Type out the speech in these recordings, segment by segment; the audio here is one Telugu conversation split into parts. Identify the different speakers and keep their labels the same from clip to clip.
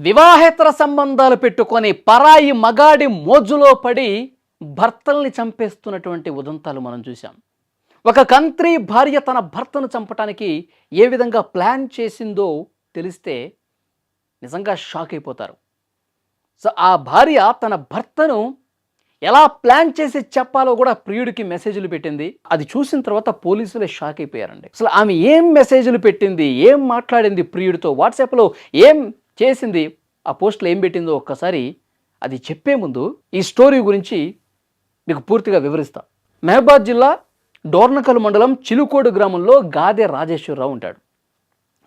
Speaker 1: వివాహేతర సంబంధాలు పెట్టుకొని పరాయి మగాడి మోజులో పడి భర్తల్ని చంపేస్తున్నటువంటి ఉదంతాలు మనం చూసాం. ఒక కంత్రి భార్య తన భర్తను చంపటానికి ఏ విధంగా ప్లాన్ చేసిందో తెలిస్తే నిజంగా షాక్ అయిపోతారు. సో ఆ భార్య తన భర్తను ఎలా ప్లాన్ చేసి చెప్పాలో కూడా ప్రియుడికి మెసేజ్లు పెట్టింది. అది చూసిన తర్వాత పోలీసులే షాక్ అయిపోయారండి. అసలు ఆమె ఏం మెసేజ్లు పెట్టింది, ఏం మాట్లాడింది ప్రియుడితో, వాట్సాప్లో ఏం చేసింది, ఆ పోస్ట్లో ఏం పెట్టిందో ఒక్కసారి అది చెప్పే ముందు ఈ స్టోరీ గురించి మీకు పూర్తిగా వివరిస్తా. మహబాద్ జిల్లా డోర్నకల్ మండలం చిలుకోడు గ్రామంలో గాదె రాజేశ్వరరావు ఉంటాడు.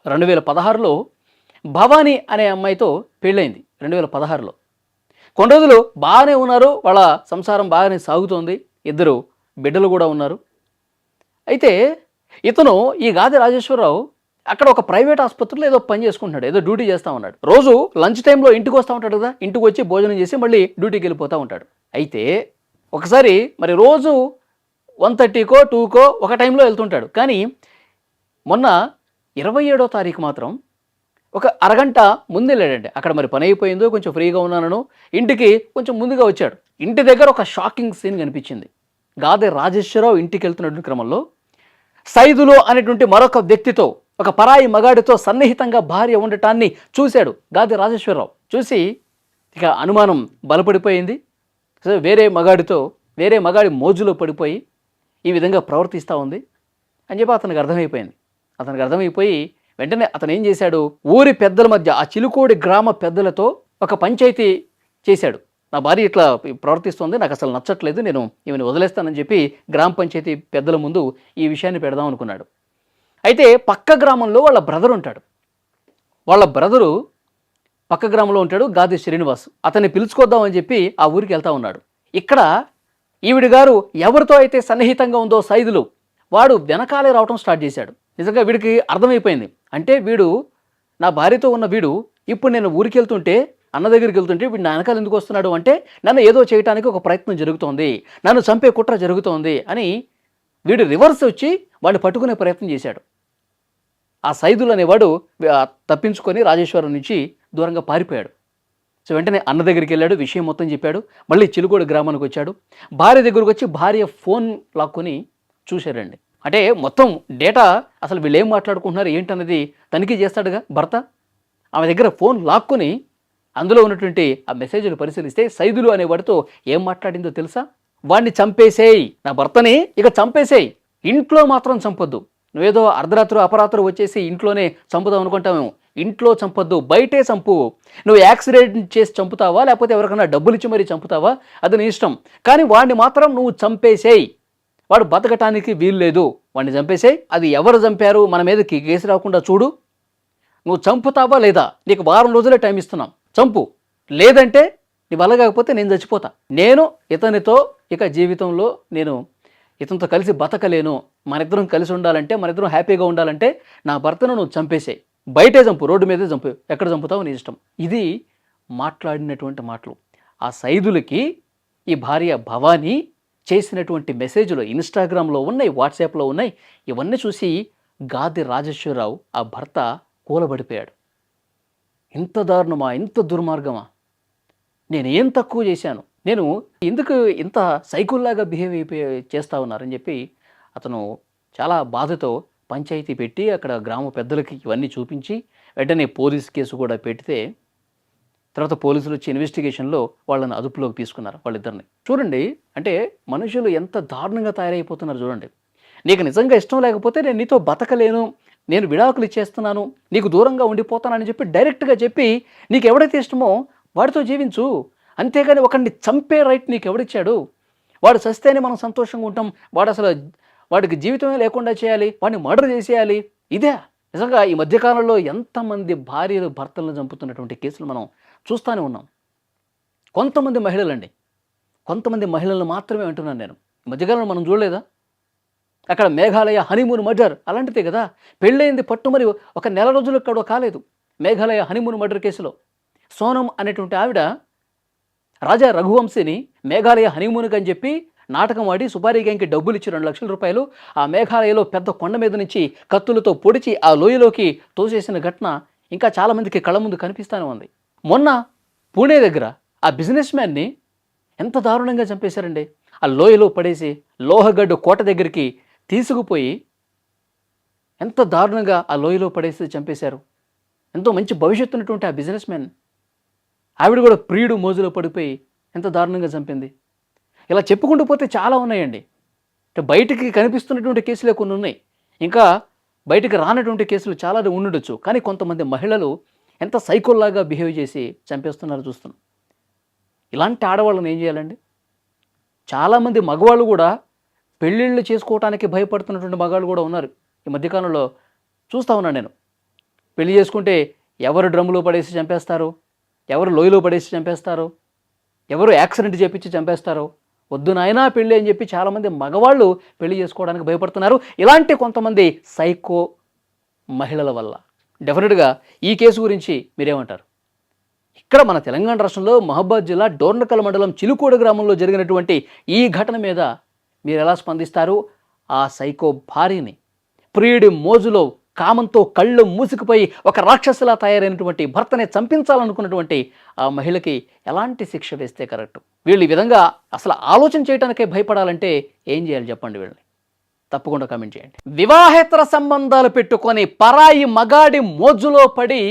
Speaker 1: 2016లో భవానీ అనే అమ్మాయితో పెళ్ళైంది. 2016లో కొన్ని రోజులు బాగానే ఉన్నారు, వాళ్ళ సంసారం బాగానే సాగుతోంది, 2 బిడ్డలు కూడా ఉన్నారు. అయితే ఇతను ఈ గాదె రాజేశ్వరరావు అక్కడ ఒక ప్రైవేట్ ఆసుపత్రిలో ఏదో పని చేసుకుంటున్నాడు, ఏదో డ్యూటీ చేస్తూ ఉన్నాడు. రోజు లంచ్ టైంలో ఇంటికి వస్తూ ఉంటాడు కదా, ఇంటికి వచ్చి భోజనం చేసి మళ్ళీ డ్యూటీకి వెళ్ళిపోతూ ఉంటాడు. అయితే ఒకసారి మరి రోజు 1:30కో 2కో ఒక టైంలో వెళ్తుంటాడు. కానీ మొన్న 27వ తారీఖు మాత్రం ఒక అరగంట ముందు వెళ్ళాడండి. అక్కడ మరి పని అయిపోయిందో కొంచెం ఫ్రీగా ఉన్నానను ఇంటికి కొంచెం ముందుగా వచ్చాడు. ఇంటి దగ్గర ఒక షాకింగ్ సీన్ కనిపించింది. గాదె రాజేశ్వరరావు ఇంటికి వెళ్తున్నటువంటి క్రమంలో సైదులు అనేటువంటి మరొక వ్యక్తితో, ఒక పరాయి మగాడితో సన్నిహితంగా భార్య ఉండటాన్ని చూశాడు గాదె రాజేశ్వరరావు. చూసి ఇక అనుమానం బలపడిపోయింది. వేరే మగాడి మోజులో పడిపోయి ఈ విధంగా ప్రవర్తిస్తూ ఉంది అని చెప్పి అతనికి అర్థమైపోయి వెంటనే అతను ఏం చేశాడు, ఊరి పెద్దల మధ్య, ఆ చిలుకోడి గ్రామ పెద్దలతో ఒక పంచాయతీ చేశాడు. నా భార్య ఇట్లా ప్రవర్తిస్తుంది, నాకు అసలు నచ్చట్లేదు, నేను ఈమెను వదిలేస్తానని చెప్పి గ్రామ పంచాయతీ పెద్దల ముందు ఈ విషయాన్ని పెడదాం అనుకున్నాడు. అయితే పక్క గ్రామంలో వాళ్ళ బ్రదర్ ఉంటాడు. వాళ్ళ బ్రదరు పక్క గ్రామంలో ఉంటాడు, గాదె శ్రీనివాస్. అతన్ని పిలుచుకొద్దామని చెప్పి ఆ ఊరికి వెళ్తా ఉన్నాడు. ఇక్కడ ఈవిడ గారు ఎవరితో అయితే సన్నిహితంగా ఉందో సైదులు, వాడు వెనకాలే రావటం స్టార్ట్ చేశాడు. నిజంగా వీడికి అర్థమైపోయింది, అంటే వీడు నా భార్యతో ఉన్న వీడు ఇప్పుడు నేను ఊరికి వెళ్తుంటే, అన్న దగ్గరికి వెళ్తుంటే వీడు నా వెనకాల ఎందుకు వస్తున్నాడు అంటే నన్ను ఏదో చేయడానికి ఒక ప్రయత్నం జరుగుతోంది, నన్ను చంపే కుట్ర జరుగుతోంది అని వీడు రివర్స్ వచ్చి వాడిని పట్టుకునే ప్రయత్నం చేశాడు. ఆ సైదులు అనేవాడు తప్పించుకొని రాజేశ్వరం నుంచి దూరంగా పారిపోయాడు. సో వెంటనే అన్న దగ్గరికి వెళ్ళాడు, విషయం మొత్తం చెప్పాడు. మళ్ళీ చిలుకోడు గ్రామానికి వచ్చాడు. భార్య దగ్గరకు వచ్చి భార్య ఫోన్ లాక్కొని చూశారండి. అంటే మొత్తం డేటా, అసలు వీళ్ళు ఏం మాట్లాడుకుంటున్నారు ఏంటన్నది తనిఖీ చేస్తాడుగా భర్త. ఆమె దగ్గర ఫోన్ లాక్కొని అందులో ఉన్నటువంటి ఆ మెసేజ్లు పరిశీలిస్తే సైదులు అనేవాడితో ఏం మాట్లాడిందో తెలుసా? వాడిని చంపేసేయి, నా భర్తని ఇక చంపేసేయి, ఇంట్లో మాత్రం చంపొద్దు, నువ్వేదో అర్ధరాత్రి అపరాత్రి వచ్చేసి ఇంట్లోనే చంపుదాం అనుకుంటామేమో, ఇంట్లో చంపొద్దు, బయటే చంపు, నువ్వు యాక్సిడెంట్ చేసి చంపుతావా లేకపోతే ఎవరికైనా డబ్బులు ఇచ్చి మరీ చంపుతావా అది నీ ఇష్టం, కానీ వాడిని మాత్రం నువ్వు చంపేసేయి, వాడు బతకటానికి వీలు లేదు, వాడిని చంపేసేయి, అది ఎవరు చంపారు మన మీద కేసు రాకుండా చూడు, నువ్వు చంపుతావా లేదా, నీకు 1 వారం రోజులే టైం ఇస్తున్నాం, చంపు, లేదంటే నీ వల్ల కాకపోతే నేను చచ్చిపోతా, నేను ఇతనితో ఇక జీవితంలో నేను ఇతనితో కలిసి బతకలేను, మనిద్దరం కలిసి ఉండాలంటే, మనిద్దరం హ్యాపీగా ఉండాలంటే నా భర్తను నువ్వు చంపేసేయి, బయటే చంపు, రోడ్డు మీదే చంపు, ఎక్కడ చంపుతావు నీ ఇష్టం. ఇది మాట్లాడినటువంటి మాటలు. ఆ సైదులకి ఈ భార్య భవానీ చేసినటువంటి మెసేజ్లు ఇన్స్టాగ్రామ్లో ఉన్నాయి, వాట్సాప్లో ఉన్నాయి. ఇవన్నీ చూసి గాదె రాజేశ్వరరావు ఆ భర్త కూలబడిపోయాడు. ఇంత దారుణమా, ఇంత దుర్మార్గమా, నేను ఏం తక్కువ చేశాను, నేను ఎందుకు ఇంత సైకుల్లాగా బిహేవ్ చేస్తూ ఉన్నారని చెప్పి అతను చాలా బాధతో పంచాయతీ పెట్టి అక్కడ గ్రామ పెద్దలకి ఇవన్నీ చూపించి వెంటనే పోలీస్ కేసు కూడా పెడితే తర్వాత పోలీసులు వచ్చి ఇన్వెస్టిగేషన్లో వాళ్ళని అదుపులోకి తీసుకున్నారు వాళ్ళిద్దరిని. చూడండి, అంటే మనుషులు ఎంత దారుణంగా తయారైపోతున్నారు చూడండి. నీకు నిజంగా ఇష్టం లేకపోతే నేను నీతో బతకలేను, నేను విడాకులు ఇచ్చేస్తున్నాను, నీకు దూరంగా ఉండిపోతానని చెప్పి డైరెక్ట్గా చెప్పి నీకు ఎవడైతే ఇష్టమో వాడితో జీవించు, అంతేగాని ఒకరిని చంపే రైట్ నీకు ఎవడిచ్చాడు? వాడు చస్తేనే మనం సంతోషంగా ఉంటాం, వాడికి జీవితమే లేకుండా చేయాలి, వాడిని మర్డర్ చేసేయాలి, ఇదే నిజంగా ఈ మధ్యకాలంలో ఎంతమంది భార్యలు భర్తలను చంపుతున్నటువంటి కేసులు మనం చూస్తూనే ఉన్నాం. కొంతమంది మహిళలను మాత్రమే అంటున్నాను నేను. ఈ మధ్యకాలంలో మనం చూడలేదా, అక్కడ మేఘాలయ హనీమూన్ మర్డర్ అలాంటిదే కదా, పెళ్ళైంది పట్టుమరి 1 నెల రోజులకు కూడా కాలేదు. మేఘాలయ హనీమూన్ మర్డర్ కేసులో సోనం అనేటువంటి ఆవిడ రాజా రఘువంశీని మేఘాలయ హనీమూన్కి అని చెప్పి నాటకం ఆడి సుపారీ గ్యాంగ్కి డబ్బులు ఇచ్చి 2 లక్షల రూపాయలు ఆ మేఘాలయలో పెద్ద కొండ మీద నుంచి కత్తులతో పొడిచి ఆ లోయలోకి తోసేసిన ఘటన ఇంకా చాలామందికి కళ్ళ ముందు కనిపిస్తూనే ఉంది. మొన్న పూణే దగ్గర ఆ బిజినెస్ మ్యాన్ని ఎంత దారుణంగా చంపేశారండి. ఆ లోయలో పడేసి లోహగడ్డ కోట దగ్గరికి తీసుకుపోయి ఎంత దారుణంగా ఆ లోయలో పడేసి చంపేశారు. ఎంతో మంచి భవిష్యత్తు ఉన్నటువంటి ఆ బిజినెస్ మ్యాన్ ఆవిడ కూడా ప్రియుడు మోజులో పడిపోయి ఎంత దారుణంగా చంపింది. ఇలా చెప్పుకుంటూ పోతే చాలా ఉన్నాయండి. బయటికి కనిపిస్తున్నటువంటి కేసులే కొన్ని ఉన్నాయి, ఇంకా బయటికి రానటువంటి కేసులు చాలా ఉండుండొచ్చు. కానీ కొంతమంది మహిళలు ఎంత సైకోల్లాగా బిహేవ్ చేసి చంపేస్తున్నారో చూస్తున్నాం. ఇలాంటి ఆడవాళ్ళని ఏం చేయాలండి? చాలామంది మగవాళ్ళు కూడా పెళ్ళిళ్ళు చేసుకోవటానికి భయపడుతున్నటువంటి మగాళ్ళు కూడా ఉన్నారు. ఈ మధ్యకాలంలో చూస్తూ ఉన్నాను నేను. పెళ్లి చేసుకుంటే ఎవరు డ్రమ్ములో పడేసి చంపేస్తారు, ఎవరు లోయలో పడేసి చంపేస్తారు, ఎవరు యాక్సిడెంట్ చేపించి చంపేస్తారు. వద్దు నాయనా పెళ్ళి అని చెప్పి చాలామంది మగవాళ్ళు పెళ్లి చేసుకోవడానికి భయపడుతున్నారు. ఇలాంటి కొంతమంది సైకో మహిళల వల్ల. డెఫినెట్గా ఈ కేసు గురించి మీరేమంటారు? ఇక్కడ మన తెలంగాణ రాష్ట్రంలో మహబాద్ జిల్లా డోర్నకల్ మండలం చిలుకోడు గ్రామంలో జరిగినటువంటి ఈ ఘటన మీద మీరు ఎలా స్పందిస్తారు? ఆ సైకో భార్యని ప్రియుడి మోజులో కామంతో కళ్ళు మూసుకుపోయి ఒక రాక్షసులా తయారైనటువంటి భర్తని చంపించాలనుకున్నటువంటి ఆ మహిళకి ఎలాంటి శిక్ష వేస్తే కరెక్ట్? వీళ్ళు ఈ విధంగా అసలు ఆలోచన చేయడానికే భయపడాలంటే ఏం చేయాలి చెప్పండి? వీళ్ళని తప్పకుండా కామెంట్ చేయండి. వివాహేతర సంబంధాలు పెట్టుకొని పరాయి మగాడి మోజులో పడి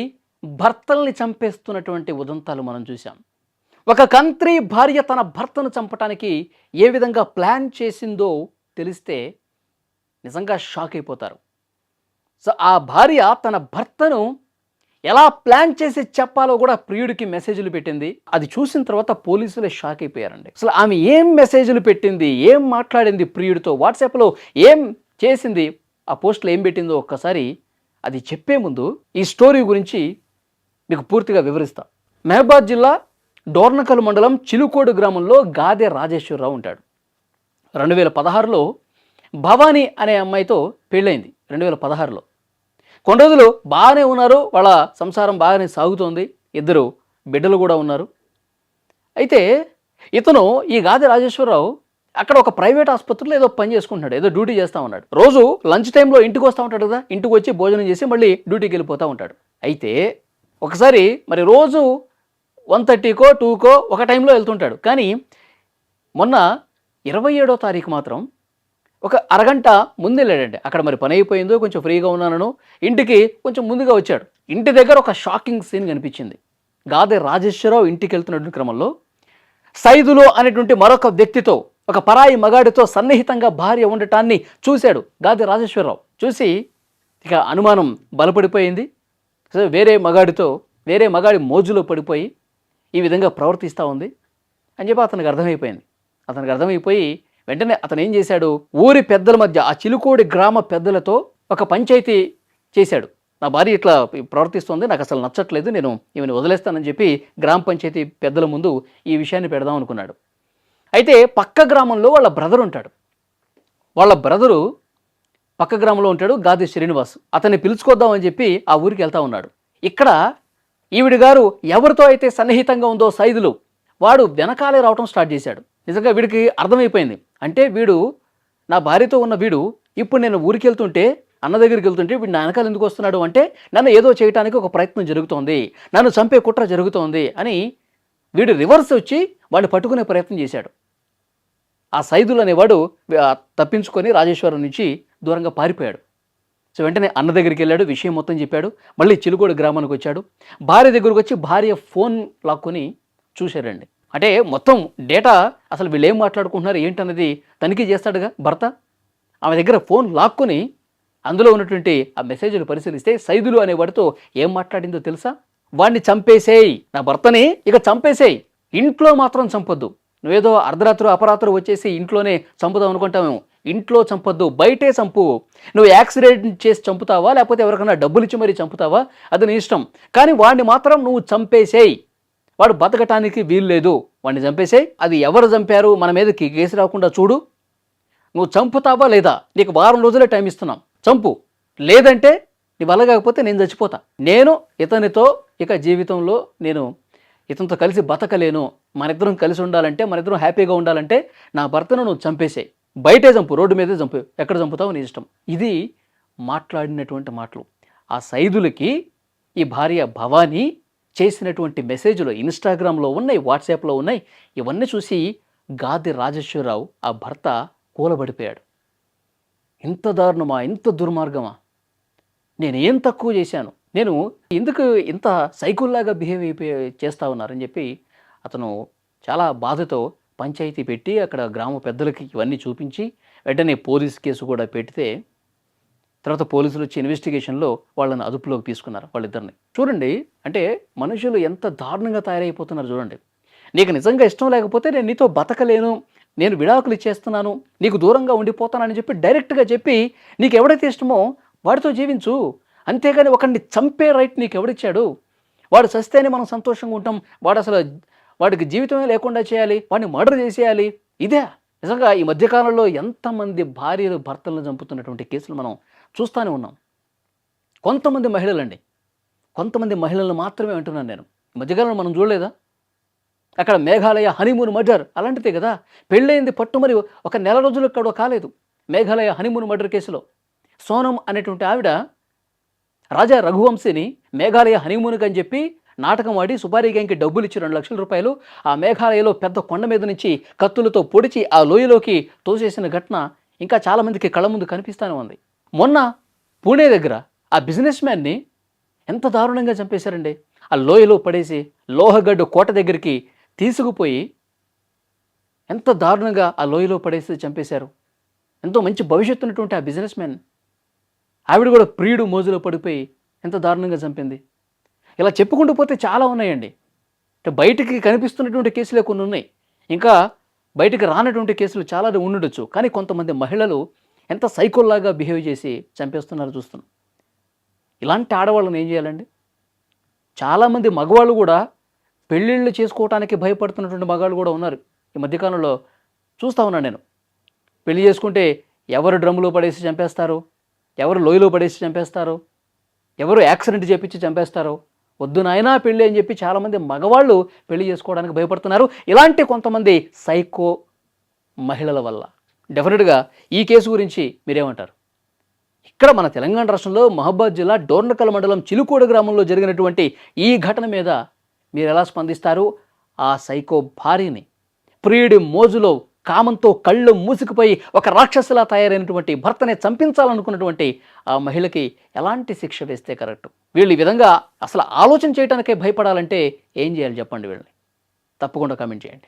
Speaker 1: భర్తల్ని చంపేస్తున్నటువంటి ఉదంతాలు మనం చూసాం. ఒక కంత్రి భార్య తన భర్తను చంపటానికి ఏ విధంగా ప్లాన్ చేసిందో తెలిస్తే నిజంగా షాక్ అయిపోతారు. సో ఆ భార్య తన భర్తను ఎలా ప్లాన్ చేసి చెప్పాలో కూడా ప్రియుడికి మెసేజ్లు పెట్టింది. అది చూసిన తర్వాత పోలీసులే షాక్ అయిపోయారండి. అసలు ఆమె ఏం మెసేజ్లు పెట్టింది, ఏం మాట్లాడింది ప్రియుడితో, వాట్సాప్లో ఏం చేసింది, ఆ పోస్ట్లో ఏం పెట్టిందో ఒక్కసారి అది చెప్పే ముందు ఈ స్టోరీ గురించి మీకు పూర్తిగా వివరిస్తా. మహబాద్ జిల్లా డోర్నకల్ మండలం చిలుకోడు గ్రామంలో గాదె రాజేశ్వరరావు ఉంటాడు. 2016లో భవానీ అనే అమ్మాయితో పెళ్ళైంది. 2016లో కొన్ని రోజులు బాగానే ఉన్నారు, వాళ్ళ సంసారం బాగానే సాగుతోంది, 2 బిడ్డలు కూడా ఉన్నారు. అయితే ఇతను ఈ గాదె రాజేశ్వరరావు అక్కడ ఒక ప్రైవేట్ ఆసుపత్రిలో ఏదో పని చేసుకుంటున్నాడు, ఏదో డ్యూటీ చేస్తూ ఉన్నాడు. రోజు లంచ్ టైంలో ఇంటికి వస్తూ ఉంటాడు కదా, ఇంటికి వచ్చి భోజనం చేసి మళ్ళీ డ్యూటీకి వెళ్ళిపోతూ ఉంటాడు. అయితే ఒకసారి మరి రోజు 1:30కో 2కో ఒక టైంలో వెళ్తుంటాడు. కానీ మొన్న 27వ తారీఖు మాత్రం ఒక అరగంట ముందు వెళ్ళాడండి. అక్కడ మరి పని అయిపోయిందో కొంచెం ఫ్రీగా ఉన్నానను ఇంటికి కొంచెం ముందుగా వచ్చాడు. ఇంటి దగ్గర ఒక షాకింగ్ సీన్ కనిపించింది. గాదె రాజేశ్వరరావు ఇంటికి వెళ్తున్నటువంటి క్రమంలో సైదులు అనేటువంటి మరొక వ్యక్తితో, ఒక పరాయి మగాడితో సన్నిహితంగా భార్య ఉండటాన్ని చూశాడు గాదె రాజేశ్వరరావు. చూసి ఇక అనుమానం బలపడిపోయింది. వేరే మగాడి మోజులో పడిపోయి ఈ విధంగా ప్రవర్తిస్తూ ఉంది అని చెప్పి అతనికి అర్థమైపోయింది. అర్థమైపోయి వెంటనే అతను ఏం చేశాడు, ఊరి పెద్దల మధ్య, ఆ చిలుకోడి గ్రామ పెద్దలతో ఒక పంచాయతీ చేశాడు. నా భార్య ఇట్లా ప్రవర్తిస్తుంది, నాకు అసలు నచ్చట్లేదు, నేను ఈమెను వదిలేస్తానని చెప్పి గ్రామ పంచాయతీ పెద్దల ముందు ఈ విషయాన్ని పెడదాం అనుకున్నాడు. అయితే పక్క గ్రామంలో వాళ్ళ బ్రదర్ ఉంటాడు. వాళ్ళ బ్రదరు పక్క గ్రామంలో ఉంటాడు, గాదె శ్రీనివాస్. అతన్ని పిలుచుకొద్దామని చెప్పి ఆ ఊరికి వెళ్తా ఉన్నాడు. ఇక్కడ ఈవిడ గారు ఎవరితో అయితే సన్నిహితంగా ఉందో సైదులు, వాడు వెనకాలే రావటం స్టార్ట్ చేశాడు. నిజంగా వీడికి అర్థమైపోయింది. అంటే వీడు, నా భార్యతో ఉన్న వీడు, ఇప్పుడు నేను ఊరికి వెళ్తుంటే, అన్న దగ్గరికి వెళ్తుంటే వీడు నా వెనకాల ఎందుకు వస్తున్నాడు అంటే నన్ను ఏదో చేయడానికి ఒక ప్రయత్నం జరుగుతోంది, నన్ను చంపే కుట్ర జరుగుతోంది అని వీడు రివర్స్ వచ్చి వాడిని పట్టుకునే ప్రయత్నం చేశాడు. ఆ సైదులు అనేవాడు తప్పించుకొని రాజేశ్వరం నుంచి దూరంగా పారిపోయాడు. సో వెంటనే అన్న దగ్గరికి వెళ్ళాడు, విషయం మొత్తం చెప్పాడు. మళ్ళీ చిలుకోడు గ్రామానికి వచ్చాడు. భార్య దగ్గరకు వచ్చి భార్య ఫోన్ లాక్కొని చూశారండి. అంటే మొత్తం డేటా, అసలు వీళ్ళు ఏం మాట్లాడుకుంటున్నారు ఏంటన్నది తనిఖీ చేస్తాడుగా భర్త. ఆమె దగ్గర ఫోన్ లాక్కొని అందులో ఉన్నటువంటి ఆ మెసేజ్లు పరిశీలిస్తే సైదులు అనేవాడితో ఏం మాట్లాడిందో తెలుసా? వాడిని చంపేసేయి, నా భర్తని ఇక చంపేసేయి, ఇంట్లో మాత్రం చంపొద్దు, నువ్వేదో అర్ధరాత్రి అపరాత్రి వచ్చేసి ఇంట్లోనే చంపుదాం అనుకుంటామేమో, ఇంట్లో చంపొద్దు, బయటే చంపు, నువ్వు యాక్సిడెంట్ చేసి చంపుతావా లేకపోతే ఎవరికైనా డబ్బులు ఇచ్చి మరీ చంపుతావా అది నీ ఇష్టం, కానీ వాడిని మాత్రం నువ్వు చంపేసేయి, వాడు బతకటానికి వీల్లేదు, వాడిని చంపేసేయి, అది ఎవరు చంపారు మన మీదకి కేసు రాకుండా చూడు, నువ్వు చంపుతావా లేదా, నీకు 1 వారం రోజులే టైం ఇస్తున్నాం, చంపు, లేదంటే నీ వల్ల కాకపోతే నేను చచ్చిపోతా, నేను ఇతనితో ఇక జీవితంలో నేను ఇతనితో కలిసి బతకలేను, మనిద్దరం కలిసి ఉండాలంటే, మనిద్దరం హ్యాపీగా ఉండాలంటే నా భర్తను నువ్వు చంపేసేయి, బయటే చంపు, రోడ్డు మీదే చంపు, ఎక్కడ చంపుతావు నీ ఇష్టం. ఇది మాట్లాడినటువంటి మాటలు. ఆ సైదులకి ఈ భార్య భవానీ చేసినటువంటి మెసేజ్‌లు ఇన్‌స్టాగ్రామ్‌లో ఉన్నాయి, వాట్సాప్‌లో ఉన్నాయి. ఇవన్నీ చూసి గాది రాజేశ్వరరావు ఆ భర్త కూలబడిపోయాడు. ఇంత దారుణమా? ఇంత దుర్మార్గమా? నేనేం తక్కువ చేశాను? నేను ఎందుకు ఇంత సైకోల్లాగా బిహేవ్ చేస్తా ఉన్నారని చెప్పి అతను చాలా బాధతో పంచాయతీ పెట్టి అక్కడ గ్రామ పెద్దలకి ఇవన్నీ చూపించి వెంటనే పోలీస్ కేసు కూడా పెడితే తర్వాత పోలీసులు వచ్చి ఇన్వెస్టిగేషన్‌లో వాళ్ళని అదుపులోకి తీసుకున్నారు వాళ్ళిద్దరిని. చూడండి, అంటే మనుషులు ఎంత దారుణంగా తయారైపోతున్నారు చూడండి. నీకు నిజంగా ఇష్టం లేకపోతే నేను నీతో బతకలేను, నేను విడాకులు ఇచ్చేస్తున్నాను, నీకు దూరంగా ఉండిపోతానని చెప్పి డైరెక్ట్‌గా చెప్పి నీకు ఎవడైతే ఇష్టమో వాడితో జీవించు. అంతేగాని ఒకడిని చంపే రైట్ నీకు ఎవడిచ్చాడు? వాడు చస్తేనే మనం సంతోషంగా ఉంటాం. వాడికి జీవితమే లేకుండా చేయాలి, వాడిని మర్డర్ చేసేయాలి. ఇదే నిజంగా ఈ మధ్య కాలంలో ఎంతమంది భార్యలు భర్తలను చంపుతున్నటువంటి కేసులు మనం చూస్తూనే ఉన్నాం. కొంతమంది మహిళలండి, కొంతమంది మహిళలను మాత్రమే అంటున్నాను నేను. ఈ మధ్యకాలంలో మనం చూడలేదా? అక్కడ మేఘాలయ హనీమూన్ మర్డర్ అలాంటిదే కదా. పెళ్ళయింది పట్టుమరి ఒక నెల రోజులకు కూడా కాలేదు మేఘాలయ హనీమూన్ మర్డర్ కేసులో. సోనం అనేటువంటి ఆవిడ రాజా రఘువంశిని మేఘాలయ హనీమూన్కి అని చెప్పి నాటకం ఆడి సుపారీ గ్యాంగ్కి డబ్బులు ఇచ్చి 2 లక్షల రూపాయలు ఆ మేఘాలయలో పెద్ద కొండ మీద నుంచి కత్తులతో పొడిచి ఆ లోయలోకి తోసేసిన ఘటన ఇంకా చాలామందికి కళ్ళ ముందు కనిపిస్తూనే ఉంది. మొన్న పూణే దగ్గర ఆ బిజినెస్ మ్యాన్ని ఎంత దారుణంగా చంపేశారండి. ఆ లోయలో పడేసి లోహగడ్డ కోట దగ్గరికి తీసుకుపోయి ఎంత దారుణంగా ఆ లోయలో పడేసి చంపేశారు. ఎంతో మంచి భవిష్యత్తు ఉన్నటువంటి ఆ బిజినెస్ మ్యాన్ ఆవిడ కూడా ప్రియుడు మోజులో పడిపోయి ఎంత దారుణంగా చంపింది. ఇలా చెప్పుకుంటూ పోతే చాలా ఉన్నాయండి. అంటే బయటికి కనిపిస్తున్నటువంటి కేసులే కొన్ని ఉన్నాయి, ఇంకా బయటికి రానటువంటి కేసులు చాలా ఉండుండొచ్చు. కానీ కొంతమంది మహిళలు ఎంత సైకోల్లాగా బిహేవ్ చేసి చంపేస్తున్నారో చూస్తున్నాం. ఇలాంటి ఆడవాళ్ళని ఏం చేయాలండి? చాలామంది మగవాళ్ళు కూడా పెళ్ళిళ్ళు చేసుకోవటానికి భయపడుతున్నటువంటి మగాళ్ళు కూడా ఉన్నారు. ఈ మధ్యకాలంలో చూస్తూ ఉన్నాను నేను. పెళ్లి చేసుకుంటే ఎవరు డ్రమ్ములో పడేసి చంపేస్తారు, ఎవరు లోయలో పడేసి చంపేస్తారు, ఎవరు యాక్సిడెంట్ చేపించి చంపేస్తారు. వద్దు నాయనా పెళ్ళి అని చెప్పి చాలామంది మగవాళ్ళు పెళ్లి చేసుకోవడానికి భయపడుతున్నారు. ఇలాంటి కొంతమంది సైకో మహిళల వల్ల. డెఫినెట్గా ఈ కేసు గురించి మీరేమంటారు? ఇక్కడ మన తెలంగాణ రాష్ట్రంలో మహబాద్ జిల్లా డోర్నకల్ మండలం చిలుకోడు గ్రామంలో జరిగినటువంటి ఈ ఘటన మీద మీరు ఎలా స్పందిస్తారు? ఆ సైకో భార్యని ప్రియుడి మోజులో కామంతో కళ్ళు మూసుకుపోయి ఒక రాక్షసులా తయారైనటువంటి భర్తనే చంపించాలనుకున్నటువంటి ఆ మహిళకి ఎలాంటి శిక్ష వేస్తే కరెక్ట్? వీళ్ళు ఈ విధంగా అసలు ఆలోచన చేయడానికే భయపడాలంటే ఏం చేయాలి చెప్పండి? వీళ్ళని తప్పకుండా కామెంట్ చేయండి.